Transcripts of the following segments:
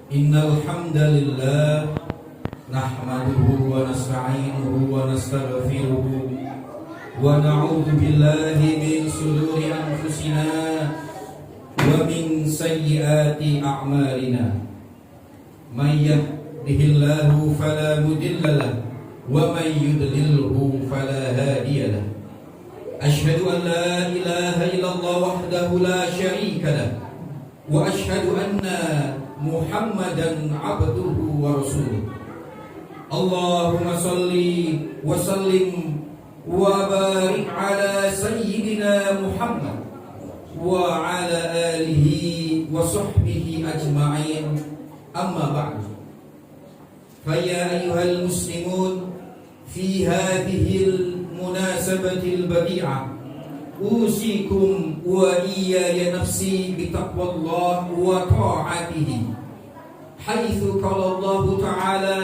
Innal hamdalillah nahmaduhu wa nasta'inuhu wa nastaghfiruhu wa na'udzu billahi min shururi anfusina wa min sayyiati a'malina. May yahdihillahu fala mudilla lahu wa may yudlilhu fala hadiya lahu. Asyhadu an la ilaha illallah wahdahu la syarika lahu wa asyhadu anna Muhammadan abduhu wa rasuluh. Allahumma salli wa sallim wa barik ala sayyidina Muhammad wa ala alihi wa sahbihi ajma'in. Amma ba'du. Faya ayyuhal muslimun, fi hadhil munasabati al-badi'ah usikum wa iyaya nafsi bitaqwallah wa ta'atihi, haitsu qala Allah ta'ala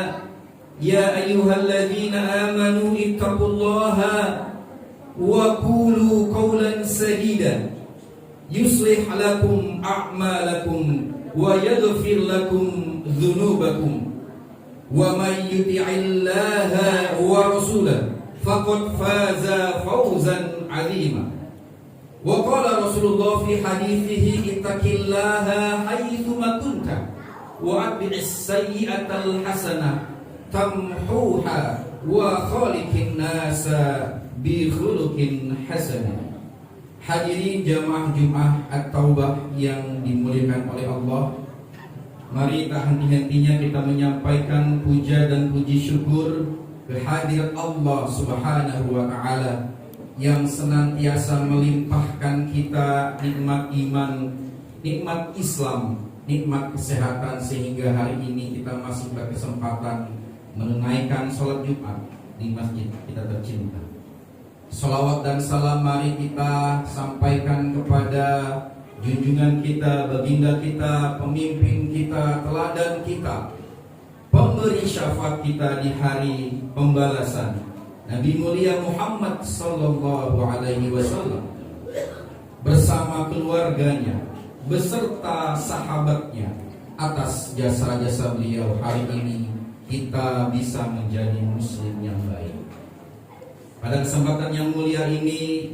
ya ayyuhalladzina amanu ittaqullaha wa qulu qawlan sadida yuslih lakum a'malakum wa yaghfir lakum dhunubakum wa may yuti'illaha wa rasulahu faqad faza fawzan 'azima. Wa qala Rasulullah fi hadithihi ittaqillaha haitsuma kunta wa atbi'is sayyi'atal hasanah tamhuha wa khaliqin nasa bi khuluqin hasanah. Hadirin jamaah Jumat At-Taubah yang dimuliakan oleh Allah, mari tak henti-hentinya kita menyampaikan puja dan puji syukur kehadirat Allah Subhanahu wa ta'ala yang senantiasa melimpahkan kita nikmat iman, nikmat Islam, nikmat kesehatan, sehingga hari ini kita masih berkesempatan menunaikan sholat Jumat di masjid kita tercinta. Salawat dan salam mari kita sampaikan kepada junjungan kita, baginda kita, pemimpin kita, teladan kita, pemberi syafaat kita di hari pembalasan, Nabi mulia Muhammad sallallahu alaihi wasallam bersama keluarganya beserta sahabatnya. Atas jasa-jasa beliau hari ini kita bisa menjadi muslim yang baik. Pada kesempatan yang mulia ini,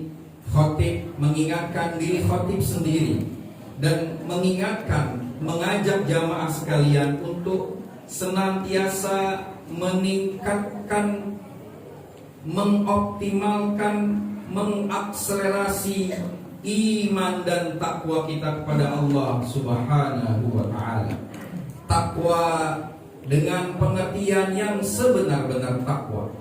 khatib mengingatkan diri khatib sendiri dan mengajak jamaah sekalian untuk senantiasa meningkatkan, mengoptimalkan, mengakselerasi iman dan takwa kita kepada Allah Subhanahu wa ta'ala. Takwa dengan pengertian yang sebenar-benar takwa,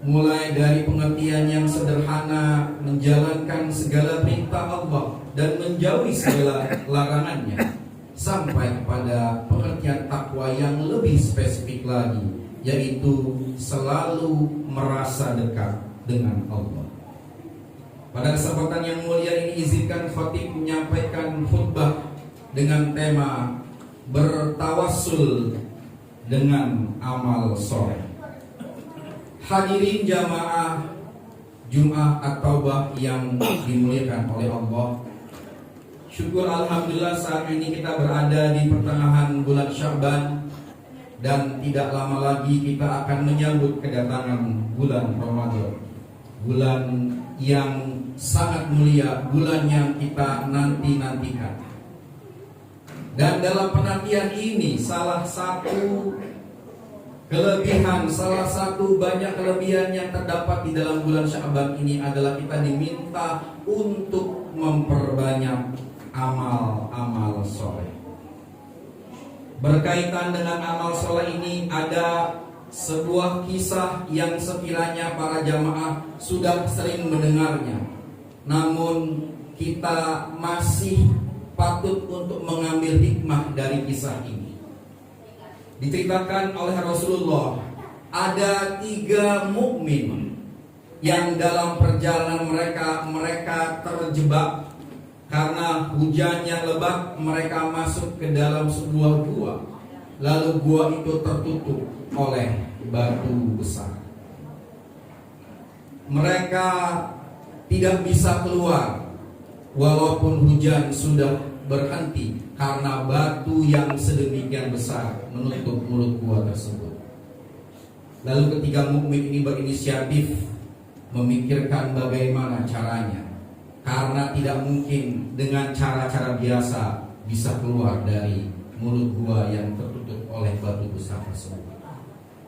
mulai dari pengertian yang sederhana, menjalankan segala perintah Allah dan menjauhi segala larangannya, sampai kepada pengertian takwa yang lebih spesifik lagi, yaitu selalu merasa dekat dengan Allah. Pada kesempatan yang mulia ini, izinkan khatib menyampaikan khutbah dengan tema bertawassul dengan amal soleh. Hadirin jamaah Jumat At-Taubah yang dimuliakan oleh Allah, syukur alhamdulillah saat ini kita berada di pertengahan bulan Sya'ban, dan tidak lama lagi kita akan menyambut kedatangan bulan Ramadan, bulan yang sangat mulia, bulan yang kita nanti-nantikan. Dan dalam penantian ini, salah satu banyak kelebihan yang terdapat di dalam bulan Sya'ban ini adalah kita diminta untuk memperbanyak amal-amal soleh. Berkaitan dengan amal soleh ini, ada sebuah kisah yang sekiranya para jamaah sudah sering mendengarnya, namun kita masih patut untuk mengambil hikmah dari kisah ini. Diceritakan oleh Rasulullah, ada 3 mukmin yang dalam perjalanan mereka terjebak karena hujan yang lebat. Mereka masuk ke dalam sebuah gua, lalu gua itu tertutup oleh batu besar. Mereka tidak bisa keluar walaupun hujan sudah berhenti karena batu yang sedemikian besar menutup mulut gua tersebut. Lalu ketiga mukmin ini berinisiatif memikirkan bagaimana caranya, karena tidak mungkin dengan cara-cara biasa bisa keluar dari mulut gua yang tertutup oleh batu besar tersebut.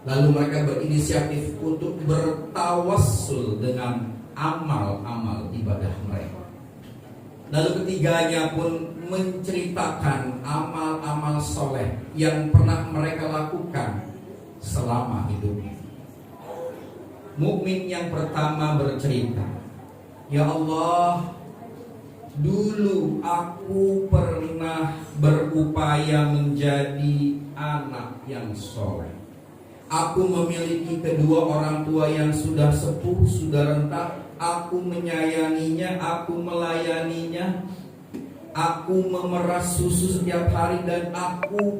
Lalu mereka berinisiatif untuk bertawassul dengan amal-amal ibadah mereka. Lalu ketiganya pun menceritakan amal-amal soleh yang pernah mereka lakukan selama hidupnya. Mukmin yang pertama bercerita, "Ya Allah, dulu aku pernah berupaya menjadi anak yang soleh. Aku memiliki kedua orang tua yang sudah sepuh, sudah renta. Aku menyayanginya, aku melayaninya. Aku memeras susu setiap hari dan aku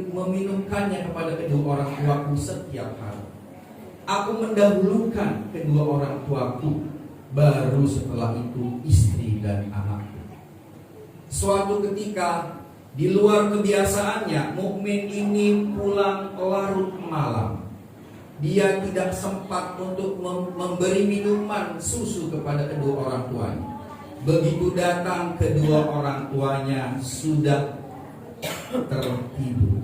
meminumkannya kepada kedua orang tuaku setiap hari. Aku mendahulukan kedua orang tuaku, baru setelah itu istri dan anakku." Suatu ketika di luar kebiasaannya, mukmin ini pulang larut malam. Dia tidak sempat untuk memberi minuman susu kepada kedua orang tuanya. Begitu datang, kedua orang tuanya sudah tertidur.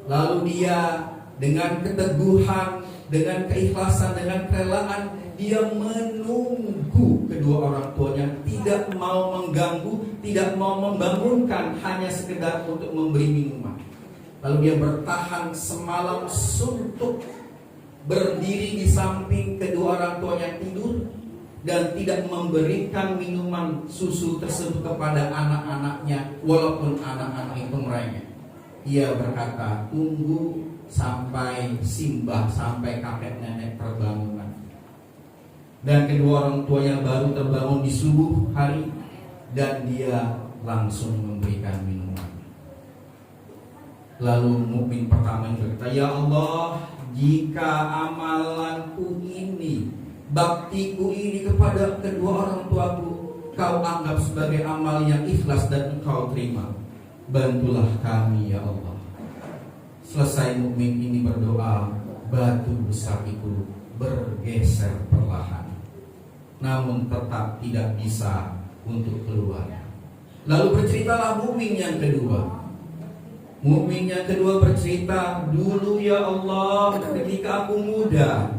Lalu dia dengan keteguhan, dengan keikhlasan, dengan kerelaan, dia menunggu kedua orang tuanya, tidak mau mengganggu, tidak mau membangunkan, hanya sekedar untuk memberi minuman. Lalu dia bertahan semalam suntuk, berdiri di samping kedua orang tuanya tidur, dan tidak memberikan minuman susu tersebut kepada anak-anaknya, walaupun anak-anak itu merengek. Ia berkata, "Tunggu sampai simbah, sampai kakek nenek terbangunkan." Dan kedua orang tuanya baru terbangun di subuh hari, dan dia langsung memberikan minuman. Lalu mukmin pertama berkata, "Ya Allah, jika amalanku ini, baktiku ini kepada kedua orang tuaku, Kau anggap sebagai amal yang ikhlas dan Engkau terima, bantulah kami ya Allah." Selesai mukmin ini berdoa, batu besar itu bergeser perlahan, namun tetap tidak bisa untuk keluar. Lalu berceritalah mukmin yang kedua. Mukmin yang kedua bercerita, "Dulu ya Allah, ketika aku muda,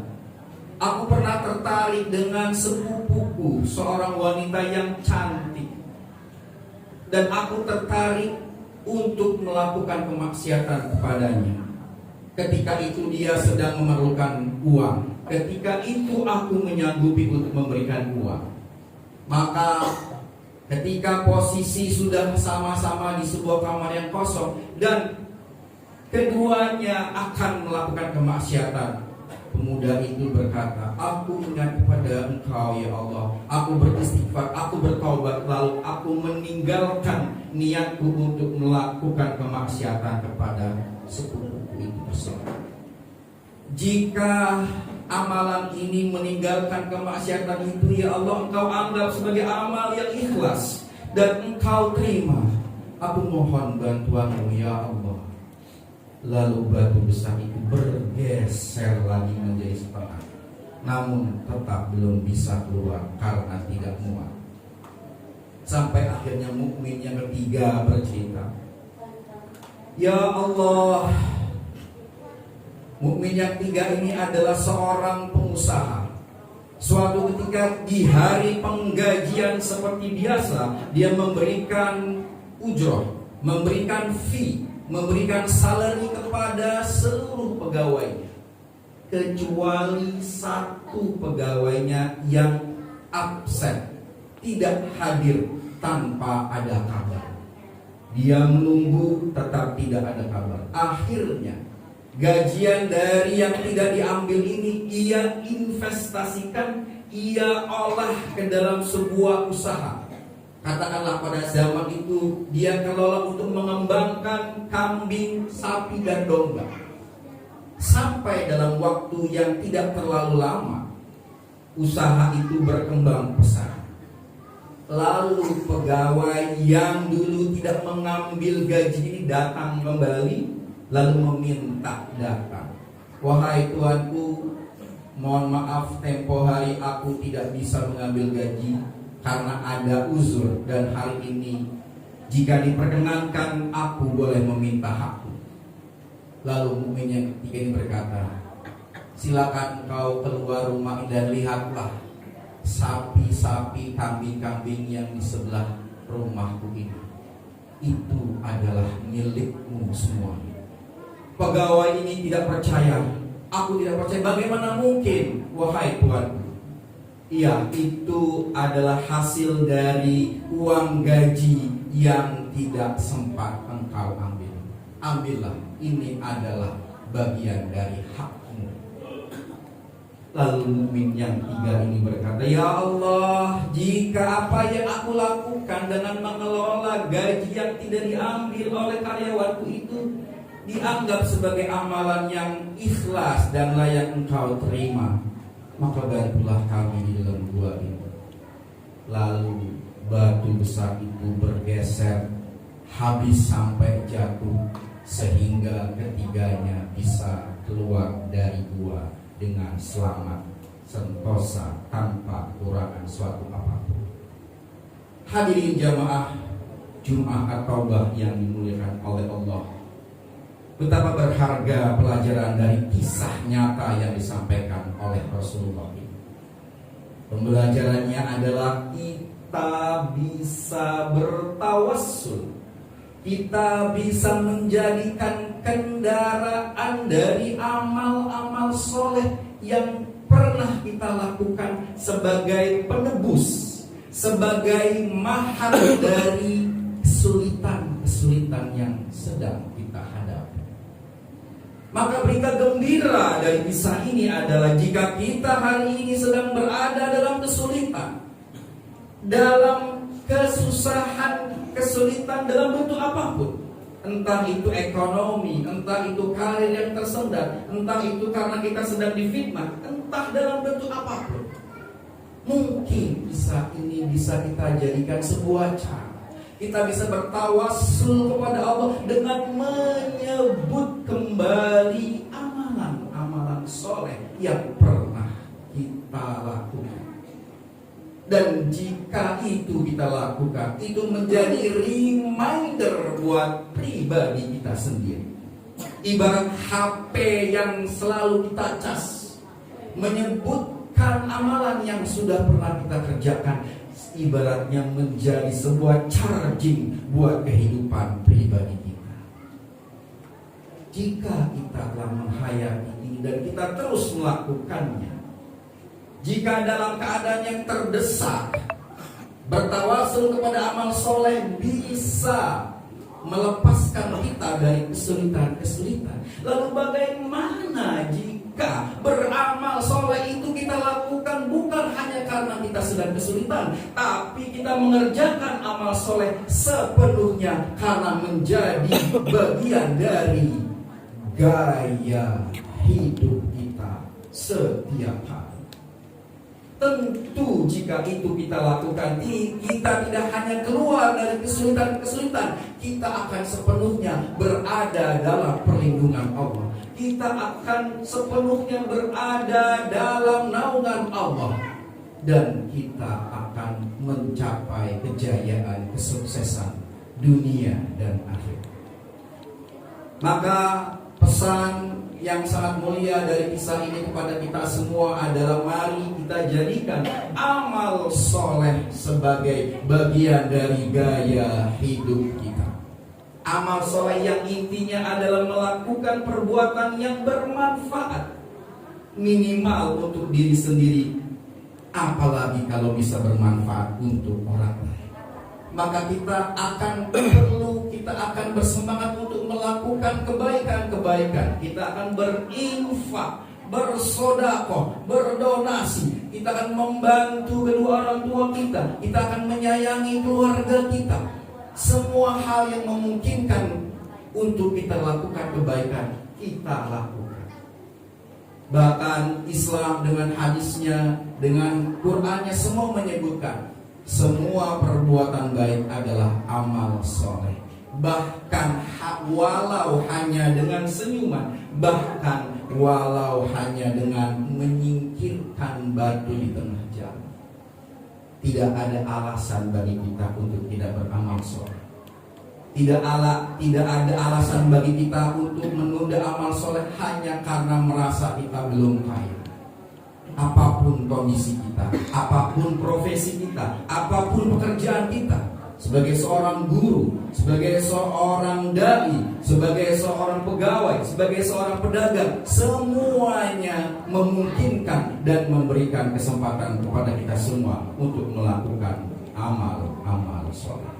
aku pernah tertarik dengan sepupuku, seorang wanita yang cantik, dan aku tertarik untuk melakukan kemaksiatan kepadanya. Ketika itu dia sedang memerlukan uang. Ketika itu aku menyanggupi untuk memberikan uang. Maka ketika posisi sudah sama-sama di sebuah kamar yang kosong dan keduanya akan melakukan kemaksiatan, pemuda itu berkata, "Aku ingat kepada Engkau ya Allah. Aku beristighfar, aku bertaubat, lalu aku meninggalkan niatku untuk melakukan kemaksiatan kepada sepupuku itu tersebut." Jika amalan ini meninggalkan kemaksiatan itu, ya Allah, Engkau anggap sebagai amal yang ikhlas dan Engkau terima, aku mohon bantuanmu ya Allah. Lalu batu besar itu bergeser lagi menjadi setengah, namun tetap belum bisa keluar karena tidak muat. Sampai akhirnya mukmin yang ketiga bercerita, "Ya Allah," mukmin yang ketiga ini adalah seorang pengusaha. Suatu ketika di hari penggajian seperti biasa, dia memberikan ujroh, memberikan fee, memberikan salary kepada seluruh pegawainya, kecuali satu pegawainya yang absen, tidak hadir tanpa ada kabar. Dia menunggu, tetap tidak ada kabar. Akhirnya gajian dari yang tidak diambil ini ia investasikan, ia olah ke dalam sebuah usaha. Katakanlah pada zaman itu dia kelola untuk mengembangkan kambing, sapi dan domba. Sampai dalam waktu yang tidak terlalu lama, usaha itu berkembang pesat. Lalu pegawai yang dulu tidak mengambil gaji ini datang kembali, lalu meminta datang. Wahai tuanku, mohon maaf tempo hari aku tidak bisa mengambil gaji karena ada uzur, dan hari ini jika diperkenankan aku boleh meminta hakku. Lalu mukmin yang ketiga ini berkata, silakan kau keluar rumah dan lihatlah sapi-sapi, kambing-kambing yang di sebelah rumahku ini. Itu adalah milikmu semua. Pegawai ini tidak percaya. Aku tidak percaya. Bagaimana mungkin, wahai tuanku? Iya, itu adalah hasil dari uang gaji yang tidak sempat engkau ambil. Ambillah, ini adalah bagian dari hakmu. Lalu mukmin yang tiga ini berkata, ya Allah, jika apa yang aku lakukan dengan mengelola gaji yang tidak diambil oleh karyawanku itu dianggap sebagai amalan yang ikhlas dan layak engkau terima, maka bantulah kami di dalam gua ini. Lalu batu besar itu bergeser habis sampai jatuh, sehingga ketiganya bisa keluar dari gua dengan selamat sentosa tanpa kekurangan suatu apapun. Hadirin jamaah Jumat Taubah yang dimuliakan oleh Allah, betapa berharga pelajaran dari kisah nyata yang disampaikan oleh Rasulullah ini. Pembelajarannya adalah kita bisa bertawassul, kita bisa menjadikan kendaraan dari amal-amal soleh yang pernah kita lakukan sebagai penebus, sebagai mahar dari kesulitan-kesulitan yang sedang kita hadapi. Maka berita gembira dari kisah ini adalah jika kita hari ini sedang berada dalam kesulitan, dalam kesusahan, kesulitan dalam bentuk apapun, entah itu ekonomi, entah itu karir yang tersendat, entah itu karena kita sedang difitnah, entah dalam bentuk apapun, mungkin kisah ini bisa kita jadikan sebuah cara. Kita bisa bertawassul kepada Allah dengan menyebut kembali amalan-amalan soleh yang pernah kita lakukan. Dan jika itu kita lakukan, itu menjadi reminder buat pribadi kita sendiri. Ibarat HP yang selalu kita cas, menyebutkan amalan yang sudah pernah kita kerjakan, ibaratnya menjadi sebuah charging buat kehidupan pribadi kita. Jika kita telah menghayati ini dan kita terus melakukannya, jika dalam keadaan yang terdesak, bertawasul kepada amal soleh bisa melepaskan kita dari kesulitan-kesulitan. Lalu bagaimana jika beramal soleh itu kita lakukan bukan hanya karena kita sedang kesulitan, tapi kita mengerjakan amal soleh sepenuhnya karena menjadi bagian dari gaya hidup kita setiap hari. Tentu jika itu kita lakukan, kita tidak hanya keluar dari kesulitan-kesulitan, kita akan sepenuhnya berada dalam perlindungan Allah. Kita akan sepenuhnya berada dalam naungan Allah. Dan kita akan mencapai kejayaan, kesuksesan dunia dan akhirat. Maka pesan yang sangat mulia dari kisah ini kepada kita semua adalah mari kita jadikan amal soleh sebagai bagian dari gaya hidup kita. Amal soleh yang intinya adalah melakukan perbuatan yang bermanfaat, minimal untuk diri sendiri, apalagi kalau bisa bermanfaat untuk orang lain. Maka kita akan bersemangat untuk melakukan kebaikan-kebaikan. Kita akan berinfak, bersedekah, berdonasi. Kita akan membantu kedua orang tua kita. Kita akan menyayangi keluarga kita. Semua hal yang memungkinkan untuk kita lakukan kebaikan, kita lakukan. Bahkan Islam dengan hadisnya, dengan Qur'annya semua menyebutkan semua perbuatan baik adalah amal soleh. Bahkan walau hanya dengan senyuman, bahkan walau hanya dengan menyingkirkan batu di tengah jalan, tidak ada alasan bagi kita untuk tidak beramal soleh. Tidak ada alasan bagi kita untuk menunda amal soleh hanya karena merasa kita belum kaya. Apapun kondisi kita, apapun profesi kita, apapun pekerjaan kita, sebagai seorang guru, sebagai seorang dai, sebagai seorang pegawai, sebagai seorang pedagang, semuanya memungkinkan dan memberikan kesempatan kepada kita semua untuk melakukan amal soleh.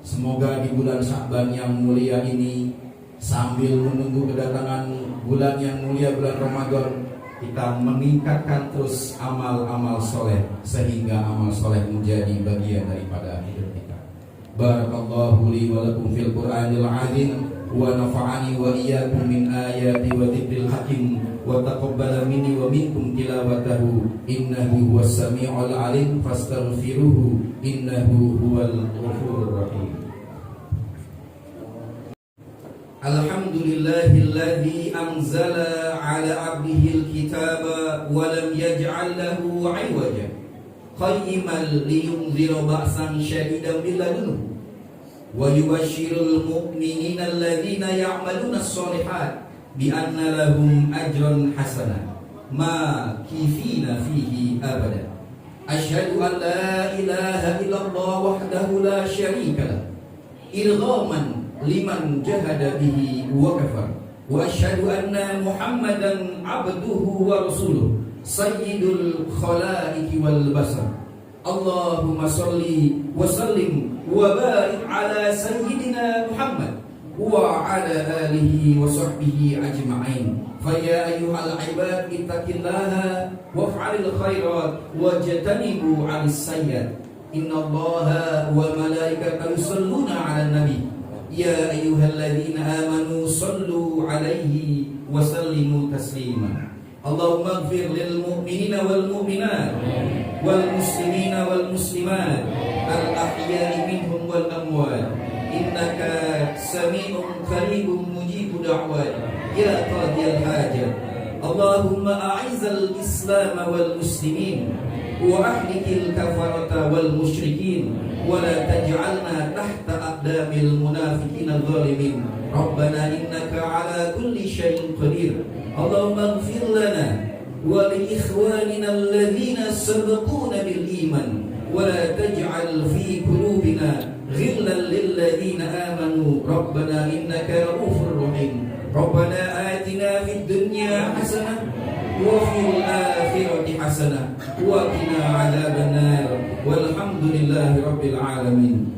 Semoga di bulan Sya'ban yang mulia ini, sambil menunggu kedatangan bulan yang mulia, bulan Ramadan, kita meningkatkan terus amal-amal soleh, sehingga amal soleh menjadi bagian daripada hidup kita. Barakallahu li wa lakum fil Qur'anil azim, wa nafa'ani wa iyyakum min ayati wa dzikril hakim, wa taqabbala minni wa minkum tilawatahu, innahu huwas sami'ul alim, fastaghfiruhu innahu huwal ghafurur rahim. Alhamdulillahilladzi anzala ala 'abdihil kitaba wa lam yaj'al lahu 'iwaja qayyiman liyunzira ba'san shadidan min ladunhu wa yubashshirul mu'minina alladzina ya'maluna as-shalihat bi anna lahum ajran hasanan makithina fihi abada. Asyhadu an la ilaha illallah wahdahu la syarika lah ilghaman liman jahada bihi wa kafar, wa asyhadu anna Muhammadan abduhu wa rasuluh sayyidul khalaiqi wal basar. Allahumma salli wa sallim wa barik ala sayyidina Muhammad wa ala alihi wa sahbihi ajma'in. Faya ayyuhal ibad ittaqillaha waf'alil khairat wajtanibu 'anis sayyi'at. Innallaha wa malaikatahu yusholluna 'alan nabi. Ya ayyuhalladzina amanu sallu 'alaihi wa sallimu taslima. Allahumma ighfir lil mu'minina wal mu'minat wal muslimina wal muslimat al ahya'i minhum wal amwat innaka sami'un qaribun mujibu da'wat ya qadiyal hajat. Allahumma a'izzal islam wal muslimin wa ahlikil kafarata wal musyrikin wa la taj'alna tahta aqdamil munafiqin adh-dhalimin. Rabbana innaka ala kulli syai'in qadir. Allahumma ighfir lana wa li ikhwanina alladhina sabaquna bil iman wa la taj'al fi qulubina ghillan lil ladzina amanu. Rabbana innaka ra'ufur rahim. Rabbana atina fid dunya hasanah wa fil akhirati hasanah wa qina adzaban nar. Walhamdulillahi rabbil alamin.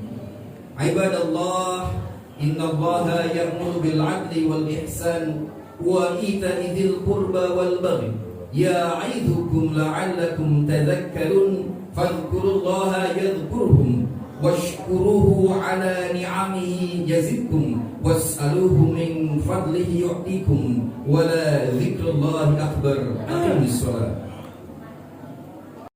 Ibadallah, innallaha ya'muru bil 'adli wal ihsan wa ita'i dzil qurba wal baghi ya'idzukum la'allakum tadhakkarun. Fadhkurullaha yadhkurkum washkuruhu 'ala ni'amihi yazidkum was'aluhu min fadlihi yu'tikum wa la dzikrullahi akbar. Aqimis shalah.